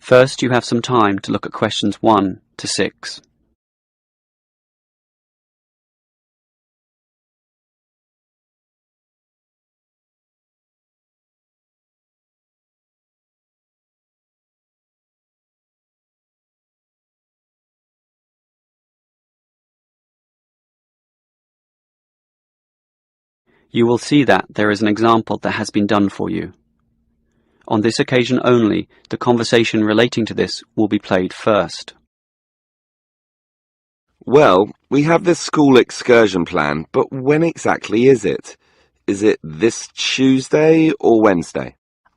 First, you have some time to look at questions 1 to 6. You will see that there is an example that has been done for you. On this occasion only, the conversation relating to this will be played first. Well, we have this school excursion planned, but when exactly is it? Is it this Tuesday or Wednesday?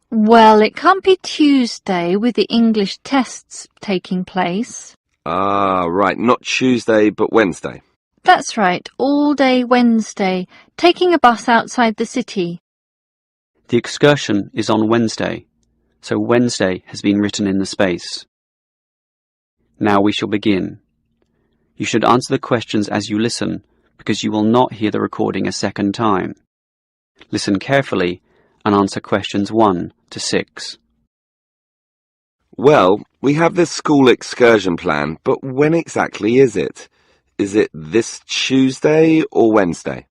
Well, it can't be Tuesday with the English tests taking place. Ah, right, not Tuesday but Wednesday. That's right, all day Wednesday, taking a bus outside the city. The excursion is on Wednesday, so Wednesday has been written in the space. Now we shall begin. You should answer the questions as you listen, because you will not hear the recording a second time. Listen carefully and answer questions 1 to 6. Well, we have this school excursion planned, but when exactly is it? Is it this Tuesday or Wednesday?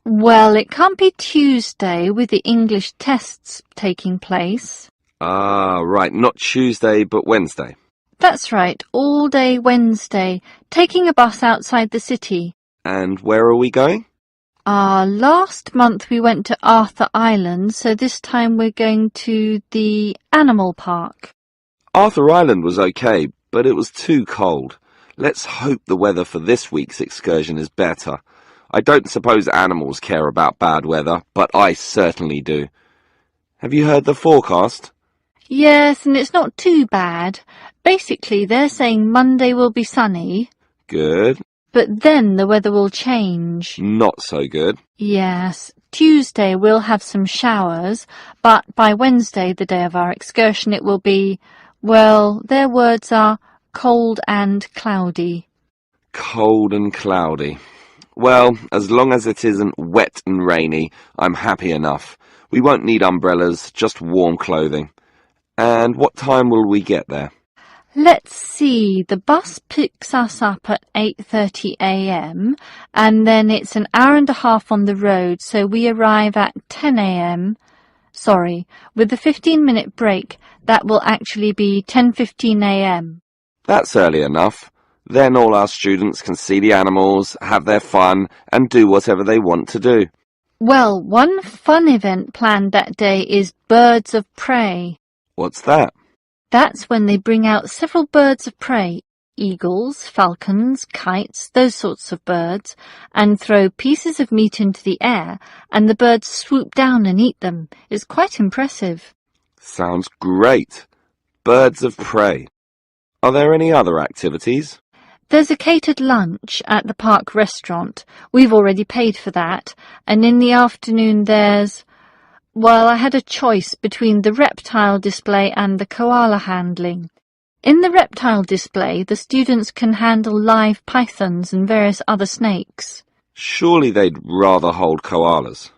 Well, it can't be Tuesday with the English tests taking place. Ah, right, not Tuesday but Wednesday. That's right, all day Wednesday, taking a bus outside the city. And where are we going? Last month we went to Arthur Island, so this time we're going to the animal park. Arthur Island was okay, but it was too cold. Let's hope the weather for this week's excursion is better. I don't suppose animals care about bad weather, but I certainly do. Have you heard the forecast? Yes, and it's not too bad. Basically, they're saying Monday will be sunny. Good. But then the weather will change. Not so good. Yes, Tuesday we'll have some showers, but by Wednesday, the day of our excursion, it will be, well, their words are cold and cloudy. Cold and cloudy. Well, as long as it isn't wet and rainy, I'm happy enough. We won't need umbrellas, just warm clothing. And what time will we get there? Let's see, the bus picks us up at 8:30 a.m. and then it's an hour and a half on the road, so we arrive at 10 a.m. Sorry, with the 15-minute break, that will actually be 10:15 a.m. That's early enough. Then all our students can see the animals, have their fun, and do whatever they want to do. Well, one fun event planned that day is Birds of Prey. What's that? That's when they bring out several birds of prey, eagles, falcons, kites, those sorts of birds, and throw pieces of meat into the air, and the birds swoop down and eat them. It's quite impressive. Sounds great. Birds of prey. Are there any other activities? There's a catered lunch at the park restaurant. We've already paid for that. And in the afternoon there's... Well, I had a choice between the reptile display and the koala handling. In the reptile display, the students can handle live pythons and various other snakes. Surely they'd rather hold koalas.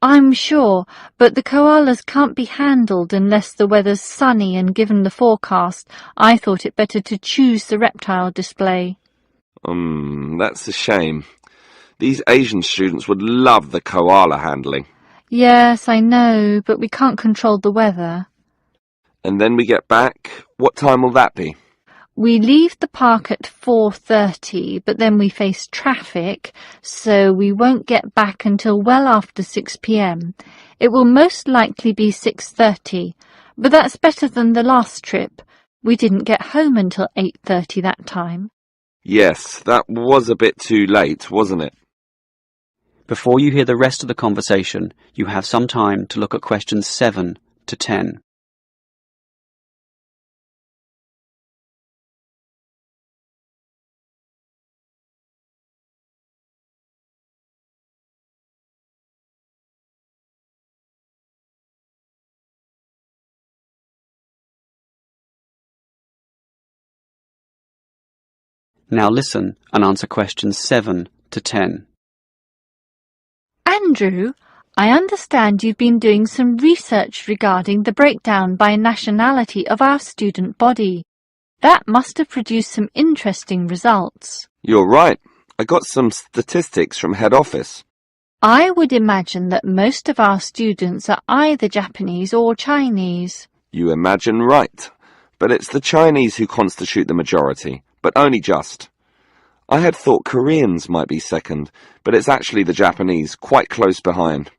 I'm sure, but the koalas can't be handled unless the weather's sunny, and given the forecast, I thought it better to choose the reptile display. That's a shame. These Asian students would love the koala handling. Yes, I know, but we can't control the weather. And then we get back. What time will that be? We leave the park at 4:30, but then we face traffic, so we won't get back until well after 6 p.m. It will most likely be 6:30, but that's better than the last trip. We didn't get home until 8:30 that time. Yes, that was a bit too late, wasn't it? Before you hear the rest of the conversation, you have some time to look at questions 7 to 10. Now listen and answer questions 7 to 10. Andrew, I understand you've been doing some research regarding the breakdown by nationality of our student body. That must have produced some interesting results. You're right. I got some statistics from head office. I would imagine that most of our students are either Japanese or Chinese. You imagine right. But it's the Chinese who constitute the majority, but only just. I had thought Koreans might be second, but it's actually the Japanese, quite close behind.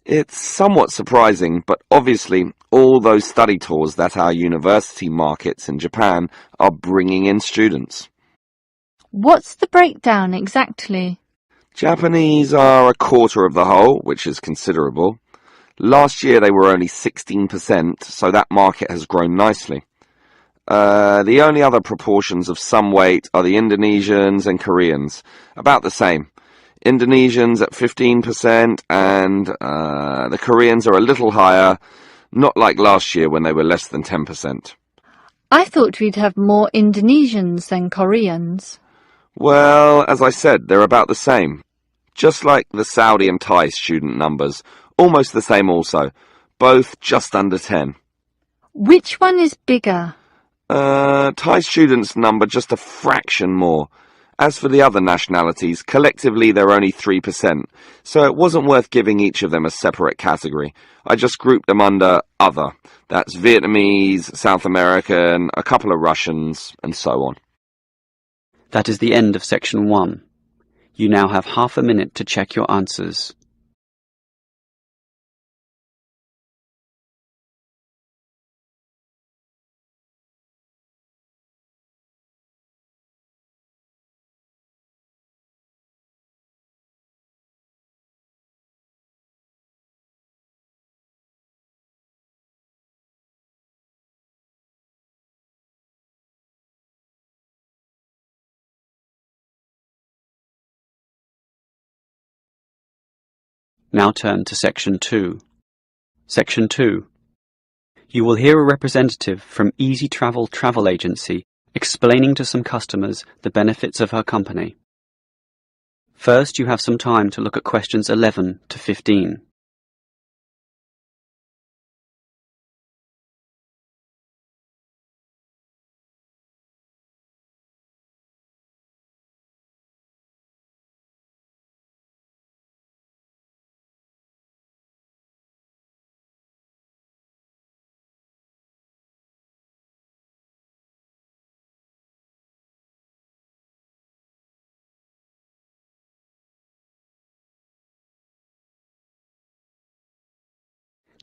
It's somewhat surprising, but obviously all those study tours that our university markets in Japan are bringing in students. What's the breakdown exactly? Japanese are a quarter of the whole, which is considerable. Last year they were only 16%, so that market has grown nicely. The only other proportions of some weight are the Indonesians and Koreans, about the same. Indonesians at 15% and the Koreans are a little higher, not like last year when they were less than 10%. I thought we'd have more Indonesians than Koreans. Well, as I said, they're about the same. Just like the Saudi and Thai student numbers, almost the same also, both just under 10. Which one is bigger? Thai students number just a fraction more. As for the other nationalities, collectively they're only 3%, so it wasn't worth giving each of them a separate category. I just grouped them under other. That's Vietnamese, South American, a couple of Russians, and so on. That is the end of section 1. You now have half a minute to check your answers. Now turn to section 2. Section 2. You will hear a representative from Easy Travel Travel Agency explaining to some customers the benefits of her company. First, you have some time to look at questions 11 to 15.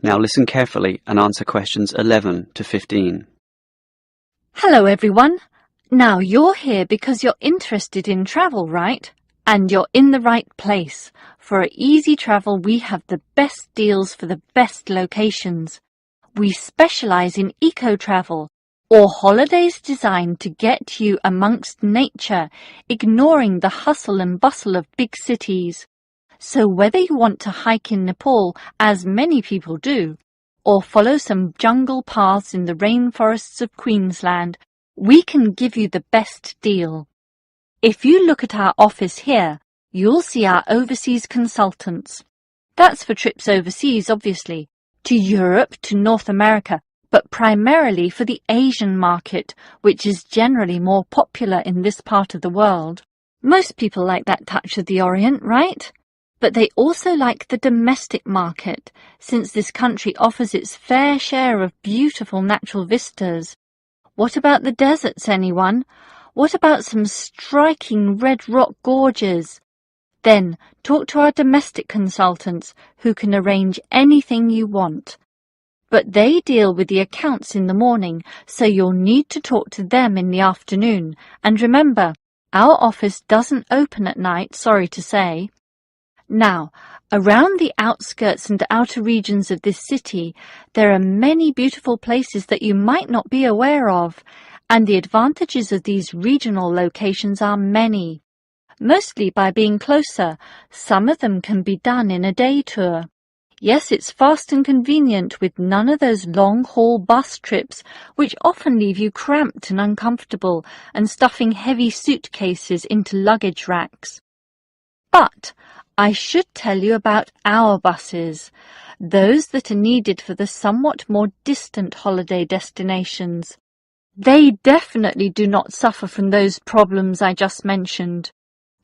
Now listen carefully and answer questions 11 to 15. Hello everyone. Now you're here because you're interested in travel, right? And you're in the right place. For at Easy Travel we have the best deals for the best locations. We specialize in eco-travel, or holidays designed to get you amongst nature, ignoring the hustle and bustle of big cities. So whether you want to hike in Nepal, as many people do, or follow some jungle paths in the rainforests of Queensland, we can give you the best deal. If you look at our office here, you'll see our overseas consultants. That's for trips overseas, obviously, to Europe, to North America, but primarily for the Asian market, which is generally more popular in this part of the world. Most people like that touch of the Orient, right? But they also like the domestic market, since this country offers its fair share of beautiful natural vistas. What about the deserts, anyone? What about some striking red rock gorges? Then talk to our domestic consultants, who can arrange anything you want. But they deal with the accounts in the morning, so you'll need to talk to them in the afternoon. And remember, our office doesn't open at night, sorry to say. Now, around the outskirts and outer regions of this city, there are many beautiful places that you might not be aware of, and the advantages of these regional locations are many. Mostly by being closer, some of them can be done in a day tour. Yes, it's fast and convenient with none of those long-haul bus trips which often leave you cramped and uncomfortable and stuffing heavy suitcases into luggage racks. But I should tell you about our buses, those that are needed for the somewhat more distant holiday destinations. They definitely do not suffer from those problems I just mentioned.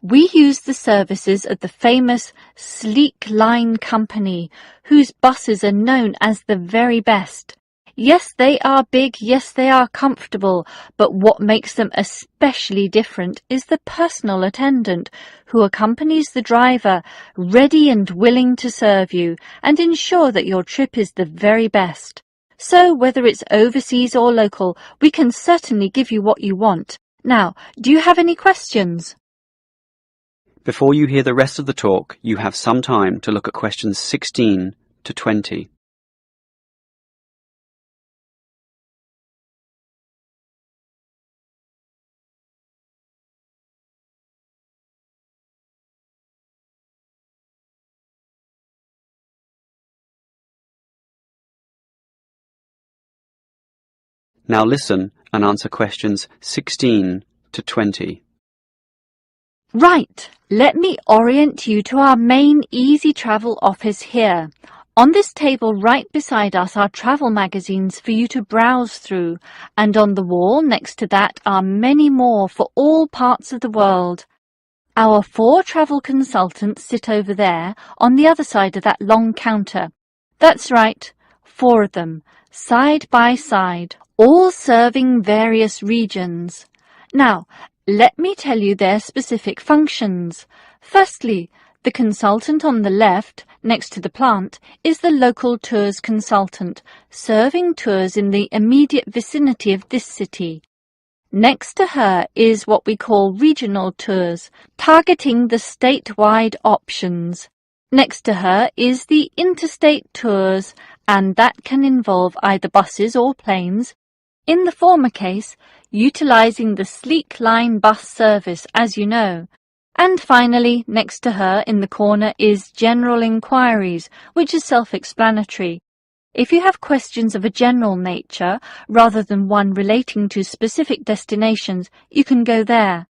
We use the services of the famous Sleek Line Company, whose buses are known as the very best. Yes, they are big, yes, they are comfortable, but what makes them especially different is the personal attendant who accompanies the driver, ready and willing to serve you and ensure that your trip is the very best. So whether it's overseas or local, we can certainly give you what you want. Now, do you have any questions? Before you hear the rest of the talk, you have some time to look at questions 16 to 20. Now listen and answer questions 16 to 20. Right, let me orient you to our main Easy Travel office here. On this table right beside us are travel magazines for you to browse through, and on the wall next to that are many more for all parts of the world. Our 4 travel consultants sit over there on the other side of that long counter. That's right, 4 of them, side by side, all serving various regions. Now, let me tell you their specific functions. Firstly, the consultant on the left, next to the plant, is the local tours consultant, serving tours in the immediate vicinity of this city. Next to her is what we call regional tours, targeting the statewide options. Next to her is the interstate tours, and that can involve either buses or planes. In the former case, utilising the Sleek Line bus service, as you know. And finally, next to her in the corner is general inquiries, which is self-explanatory. If you have questions of a general nature, rather than one relating to specific destinations, you can go there.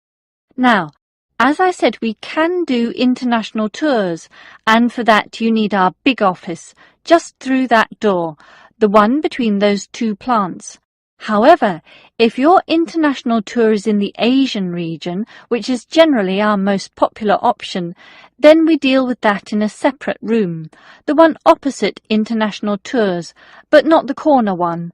Now, as I said, we can do international tours, and for that you need our big office, just through that door, the one between those 2 plants. However, if your international tour is in the Asian region, which is generally our most popular option, then we deal with that in a separate room, the one opposite international tours, but not the corner one.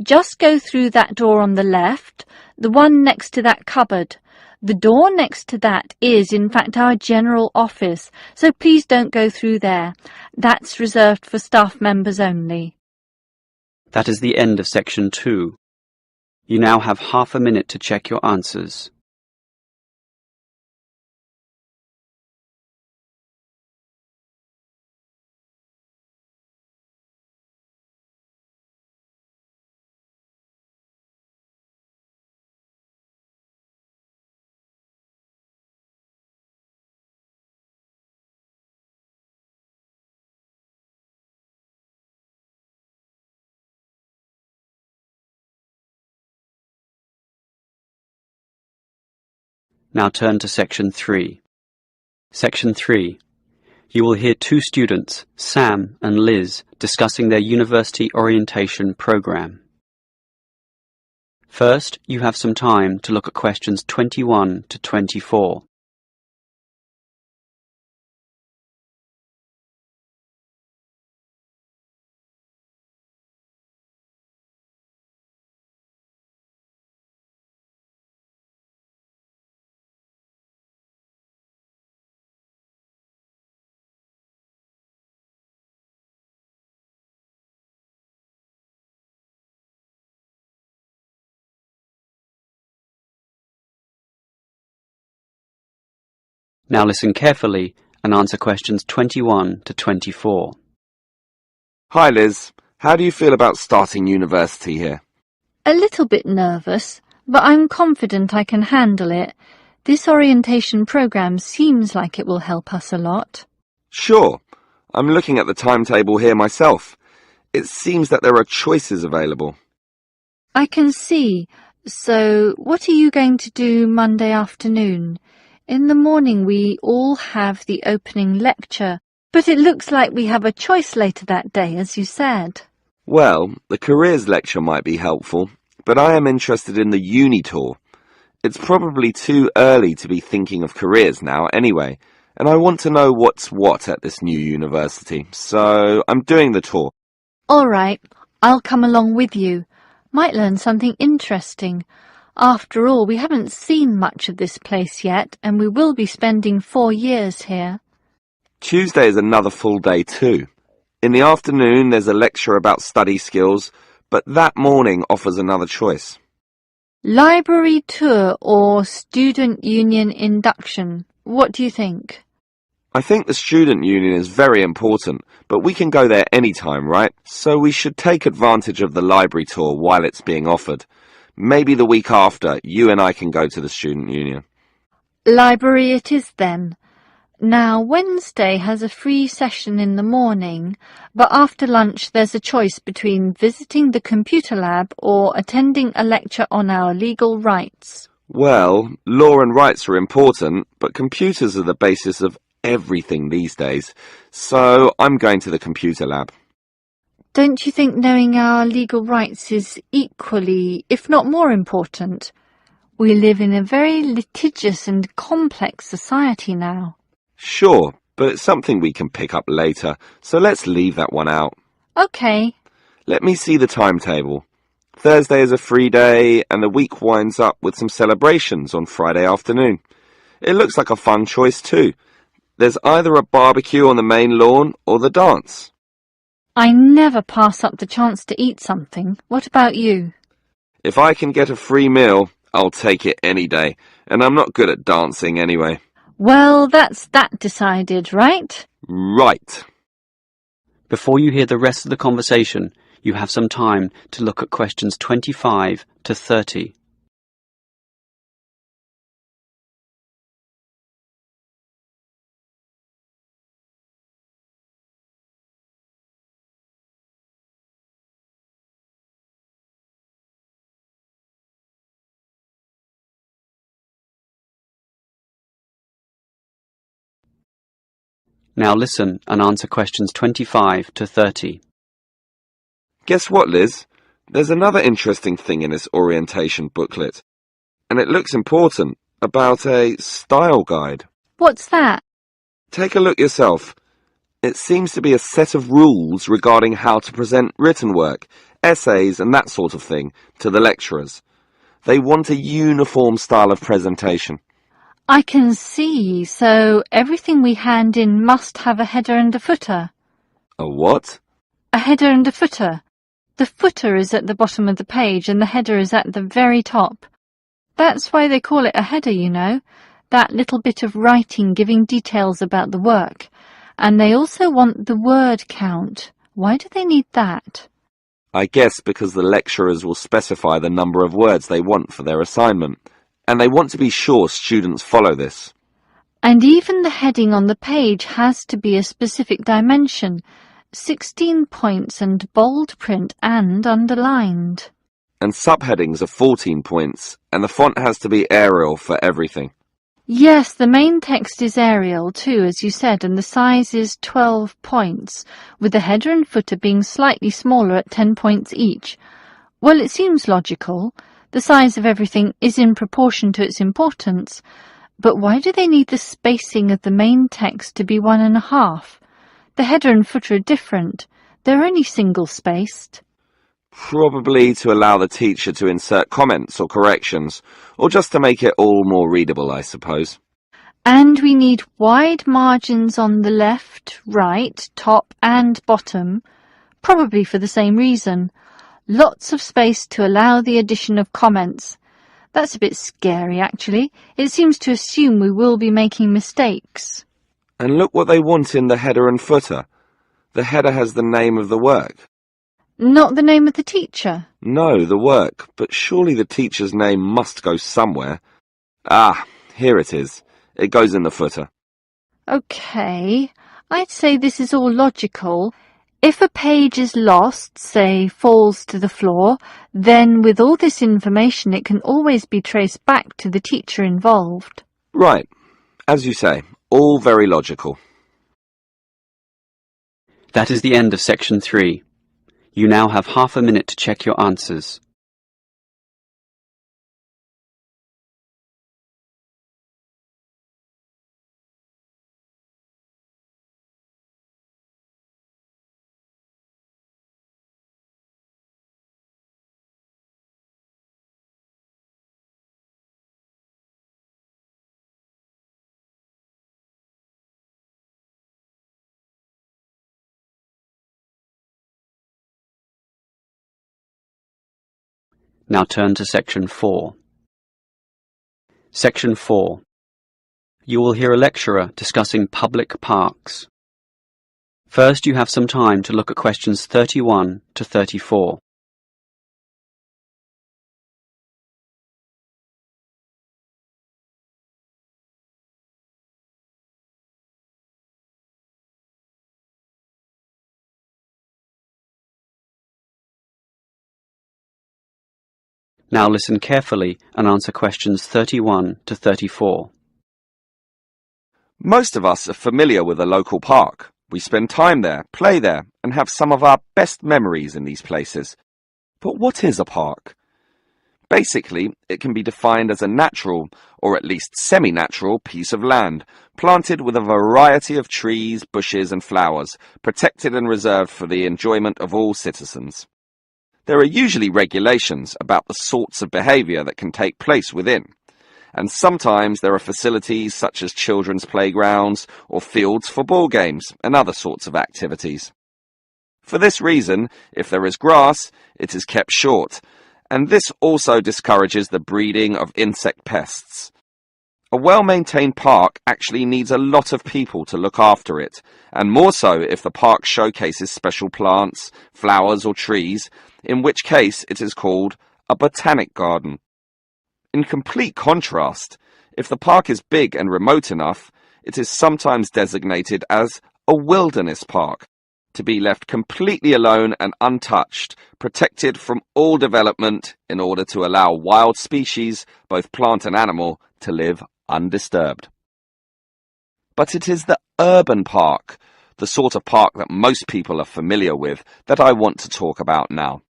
Just go through that door on the left, the one next to that cupboard. The door next to that is, in fact, our general office, so please don't go through there. That's reserved for staff members only. That is the end of section 2. You now have half a minute to check your answers. Now turn to section 3. Section 3. You will hear 2 students, Sam and Liz, discussing their university orientation program. First, you have some time to look at questions 21 to 24. Now listen carefully and answer questions 21 to 24. Hi Liz, how do you feel about starting university here? A little bit nervous, but I'm confident I can handle it. This orientation program seems like it will help us a lot. Sure, I'm looking at the timetable here myself. It seems that there are choices available. I can see. So, what are you going to do Monday afternoon? In the morning we all have the opening lecture, but it looks like we have a choice later that day, as you said. Well, the careers lecture might be helpful, but I am interested in the uni tour. It's probably too early to be thinking of careers now anyway, and I want to know what's what at this new university, so I'm doing the tour. All right, I'll come along with you. Might learn something interesting. After all, we haven't seen much of this place yet, and we will be spending 4 years here. Tuesday is another full day too. In the afternoon there's a lecture about study skills, but that morning offers another choice. Library tour or student union induction? What do you think? I think the student union is very important, but we can go there any time, right? So we should take advantage of the library tour while it's being offered. Maybe the week after, you and I can go to the student union. Library it is then. Now, Wednesday has a free session in the morning, but after lunch there's a choice between visiting the computer lab or attending a lecture on our legal rights. Well, law and rights are important, but computers are the basis of everything these days, so I'm going to the computer lab. Don't you think knowing our legal rights is equally, if not more important? We live in a very litigious and complex society now. Sure, but it's something we can pick up later, so let's leave that one out. Okay. Let me see the timetable. Thursday is a free day, and the week winds up with some celebrations on Friday afternoon. It looks like a fun choice too. There's either a barbecue on the main lawn or the dance. I never pass up the chance to eat something. What about you? If I can get a free meal, I'll take it any day, and I'm not good at dancing anyway. Well, that's that decided, right? Right. Before you hear the rest of the conversation, you have some time to look at questions 25 to 30. Now listen and answer questions 25 to 30. Guess what, Liz? There's another interesting thing in this orientation booklet, and it looks important, about a style guide. What's that? Take a look yourself. It seems to be a set of rules regarding how to present written work, essays and that sort of thing to the lecturers. They want a uniform style of presentation. I can see, so everything we hand in must have a header and a footer. A what? A header and a footer. The footer is at the bottom of the page and the header is at the very top. That's why they call it a header, you know, that little bit of writing giving details about the work. And they also want the word count. Why do they need that? I guess because the lecturers will specify the number of words they want for their assignment, and they want to be sure students follow this. And even the heading on the page has to be a specific dimension, 16 points and bold print and underlined. And subheadings are 14 points, and the font has to be Arial for everything. Yes, the main text is Arial too, as you said, and the size is 12 points, with the header and footer being slightly smaller at 10 points each. Well, it seems logical. The size of everything is in proportion to its importance. But why do they need the spacing of the main text to be 1.5? The header and footer are different. They're only single-spaced. Probably to allow the teacher to insert comments or corrections, or just to make it all more readable, I suppose. And we need wide margins on the left, right, top and bottom, probably for the same reason. Lots of space to allow the addition of comments. That's a bit scary, actually. It seems to assume we will be making mistakes. And look what they want in the header and footer. The header has the name of the work. Not the name of the teacher. No, the work, but surely the teacher's name must go somewhere. Ah, here it is. It goes in the footer. OK, I'd say this is all logical. If a page is lost, say falls to the floor, then with all this information it can always be traced back to the teacher involved. Right. As you say, all very logical. That is the end of section 3. You now have half a minute to check your answers. Now turn to section 4. Section 4. You will hear a lecturer discussing public parks. First, you have some time to look at questions 31 to 34. Now listen carefully and answer questions 31 to 34. Most of us are familiar with a local park. We spend time there, play there, and have some of our best memories in these places. But what is a park? Basically, it can be defined as a natural, or at least semi-natural, piece of land, planted with a variety of trees, bushes and flowers, protected and reserved for the enjoyment of all citizens. There are usually regulations about the sorts of behaviour that can take place within, and sometimes there are facilities such as children's playgrounds or fields for ball games and other sorts of activities. For this reason, if there is grass, it is kept short, and this also discourages the breeding of insect pests. A well-maintained park actually needs a lot of people to look after it, and more so if the park showcases special plants, flowers or trees, in which case it is called a botanic garden. In complete contrast, if the park is big and remote enough, it is sometimes designated as a wilderness park, to be left completely alone and untouched, protected from all development in order to allow wild species, both plant and animal, to live undisturbed. But it is the urban park, the sort of park that most people are familiar with, that I want to talk about now.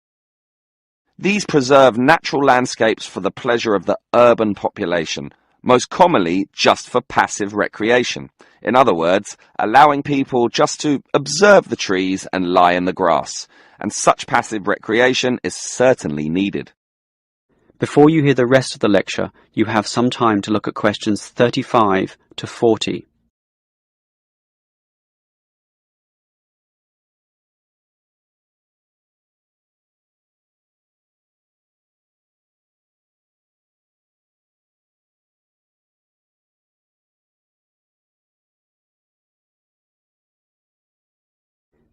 These preserve natural landscapes for the pleasure of the urban population, most commonly just for passive recreation. In other words, allowing people just to observe the trees and lie in the grass, and such passive recreation is certainly needed. Before you hear the rest of the lecture, you have some time to look at questions 35 to 40.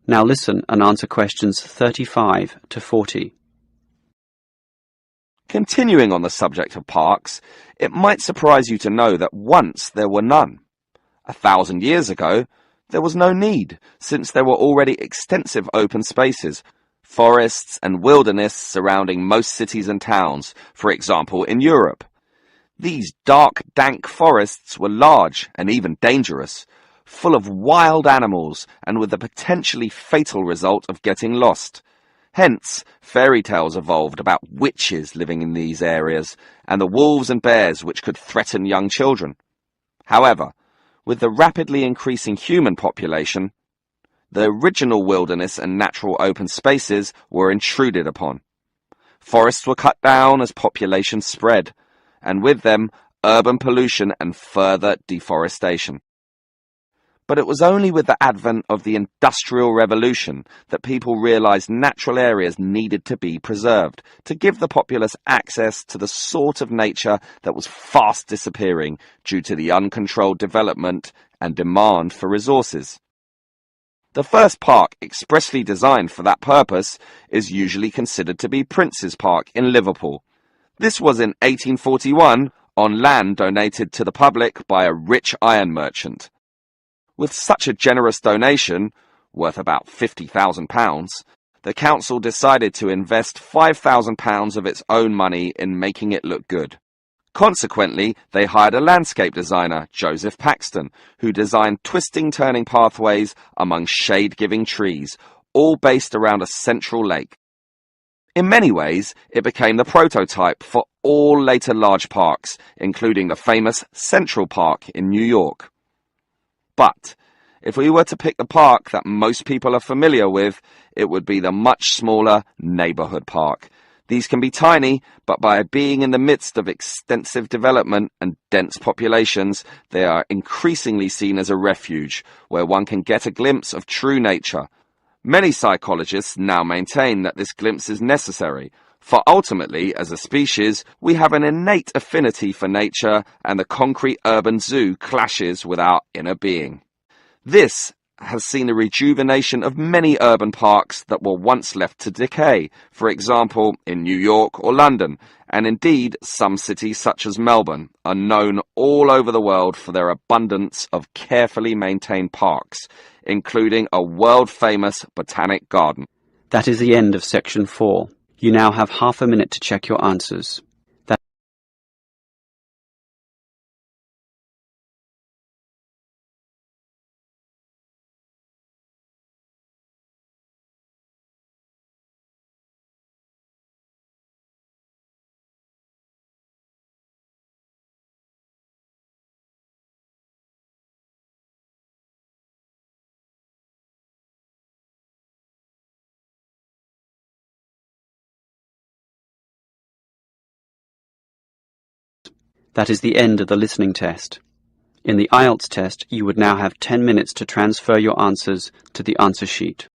Now listen and answer questions 35 to 40. Continuing on the subject of parks, it might surprise you to know that once there were none. 1,000 years ago, there was no need, since there were already extensive open spaces, forests and wilderness surrounding most cities and towns, for example in Europe. These dark, dank forests were large and even dangerous, full of wild animals and with the potentially fatal result of getting lost. Hence, fairy tales evolved about witches living in these areas and the wolves and bears which could threaten young children. However, with the rapidly increasing human population, the original wilderness and natural open spaces were intruded upon. Forests were cut down as population spread, and with them urban pollution and further deforestation. But it was only with the advent of the Industrial Revolution that people realized natural areas needed to be preserved to give the populace access to the sort of nature that was fast disappearing due to the uncontrolled development and demand for resources. The first park expressly designed for that purpose is usually considered to be Prince's Park in Liverpool. This was in 1841 on land donated to the public by a rich iron merchant. With such a generous donation, worth about £50,000, the council decided to invest £5,000 of its own money in making it look good. Consequently, they hired a landscape designer, Joseph Paxton, who designed twisting turning pathways among shade-giving trees, all based around a central lake. In many ways, it became the prototype for all later large parks, including the famous Central Park in New York. But if we were to pick the park that most people are familiar with, it would be the much smaller neighborhood park. These can be tiny, but by being in the midst of extensive development and dense populations, they are increasingly seen as a refuge, where one can get a glimpse of true nature. Many psychologists now maintain that this glimpse is necessary, for ultimately, as a species, we have an innate affinity for nature, and the concrete urban zoo clashes with our inner being. This has seen the rejuvenation of many urban parks that were once left to decay, for example, in New York or London, and indeed some cities such as Melbourne are known all over the world for their abundance of carefully maintained parks, including a world-famous botanic garden. That is the end of section 4. You now have half a minute to check your answers. That is the end of the listening test. In the IELTS test, you would now have 10 minutes to transfer your answers to the answer sheet.